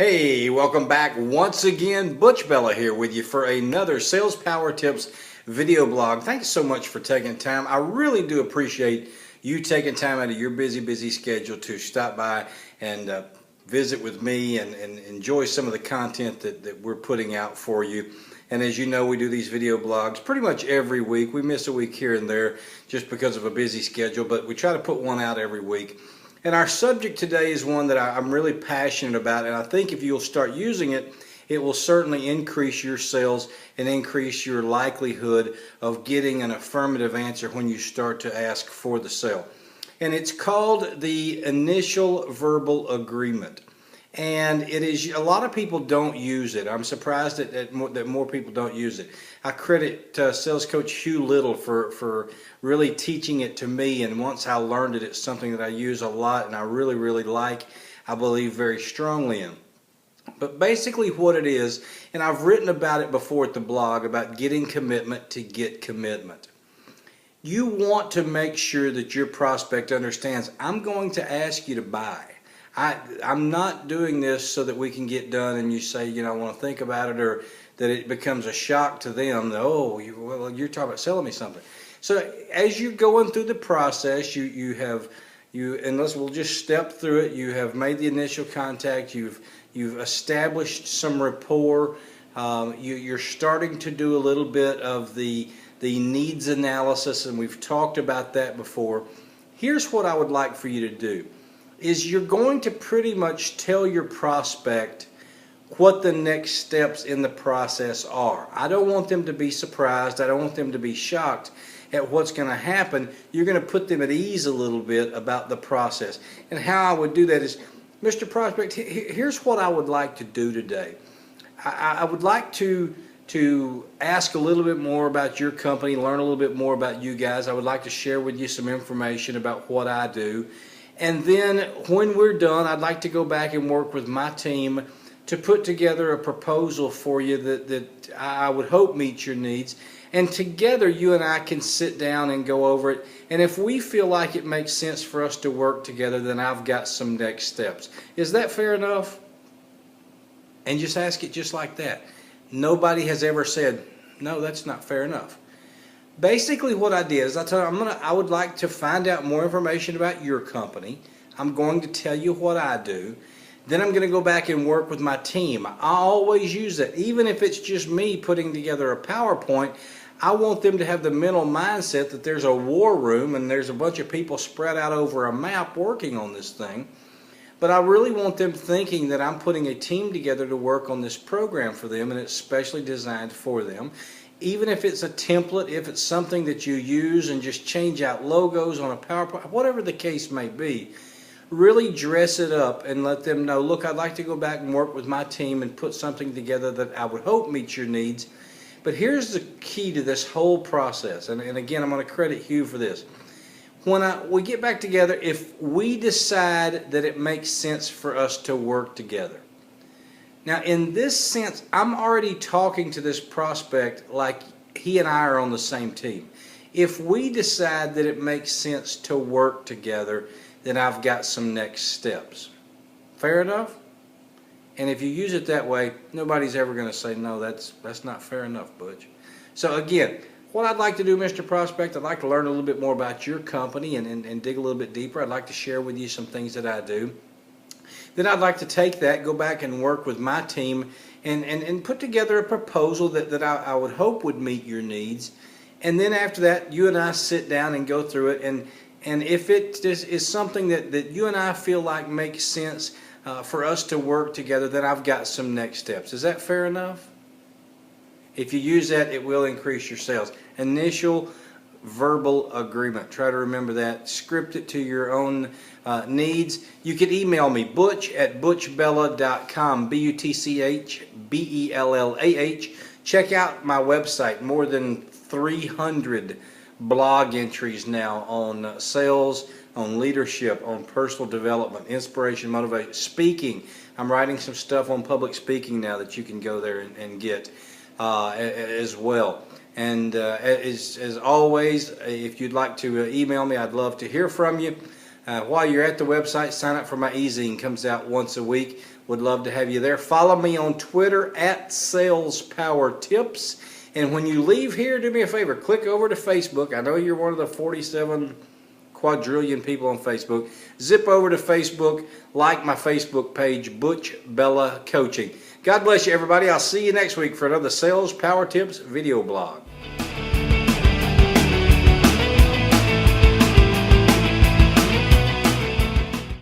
Hey, welcome back once again. Butch Bella here with you for another Sales Power Tips video blog. Thanks so much for taking time. I really do appreciate you taking time out of your busy schedule to stop by and visit with me and enjoy some of the content that we're putting out for you. And as you know, we do these video blogs pretty much every week. We miss a week here and there just because of a busy schedule, but we try to put one out every week. And our subject today is one that I'm really passionate about, and I think if you'll start using it, it will certainly increase your sales and increase your likelihood of getting an affirmative answer when you start to ask for the sale. And it's called the initial verbal agreement. And it is, a lot of people don't use it. I'm surprised that more people don't use it. I credit sales coach Hugh Little for really teaching it to me, and once I learned it, it's something that I use a lot and I really like. I believe very strongly in. But basically what it is, and I've written about it before at the blog, about getting commitment to get commitment. You want to make sure that your prospect understands, I'm going to ask you to buy. I'm not doing this so that we can get done and you say, I want to think about it, or that it becomes a shock to them. Oh, you're talking about selling me something. So as you're going through the process, we'll just step through it. You have made the initial contact. You've established some rapport. You're starting to do a little bit of the needs analysis, and we've talked about that before. Here's what I would like for you to do. Is you're going to pretty much tell your prospect what the next steps in the process are. I don't want them to be surprised. I don't want them to be shocked at what's going to happen. You're going to put them at ease a little bit about the process. And how I would do that is, Mr. Prospect, here's what I would like to do today. I would like to ask a little bit more about your company, learn a little bit more about you guys. I would like to share with you some information about what I do. And then when we're done, I'd like to go back and work with my team to put together a proposal for you that I would hope meets your needs. And together you and I can sit down and go over it. And if we feel like it makes sense for us to work together, then I've got some next steps. Is that fair enough? And just ask it just like that. Nobody has ever said, no, that's not fair enough. Basically what I did is I would like to find out more information about your company. I'm going to tell you what I do. Then I'm going to go back and work with my team. I always use that. Even if it's just me putting together a PowerPoint, I want them to have the mental mindset that there's a war room and there's a bunch of people spread out over a map working on this thing. But I really want them thinking that I'm putting a team together to work on this program for them, and it's specially designed for them. Even if it's a template, if it's something that you use and just change out logos on a PowerPoint, whatever the case may be, really dress it up and let them know, look, I'd like to go back and work with my team and put something together that I would hope meets your needs. But here's the key to this whole process, and again, I'm going to credit Hugh for this. When we get back together, if we decide that it makes sense for us to work together. Now, in this sense, I'm already talking to this prospect like he and I are on the same team. If we decide that it makes sense to work together, then I've got some next steps. Fair enough? And if you use it that way, nobody's ever going to say, no, that's not fair enough, Butch. So again, what I'd like to do, Mr. Prospect, I'd like to learn a little bit more about your company and dig a little bit deeper. I'd like to share with you some things that I do. Then I'd like to take that, go back and work with my team and put together a proposal that I would hope would meet your needs. And then after that, you and I sit down and go through it. And if it is something that you and I feel like makes sense for us to work together, then I've got some next steps. Is that fair enough? If you use that, it will increase your sales. Initial verbal agreement. Try to remember that. Script it to your own needs. You can email me, butch@butchbella.com, BUTCHBELLAH. Check out my website. More than 300 blog entries now on sales, on leadership, on personal development, inspiration, motivation, speaking. I'm writing some stuff on public speaking now that you can go there and get as well. And as always, if you'd like to email me, I'd love to hear from you. While you're at the website, sign up for my e-zine. Comes out once a week. Would love to have you there. Follow me on Twitter at Sales Power Tips. And when you leave here, do me a favor. Click over to Facebook. I know you're one of the 47 quadrillion people on Facebook. Zip over to Facebook. Like my Facebook page, Butch Bella Coaching. God bless you, everybody. I'll see you next week for another Sales Power Tips video blog.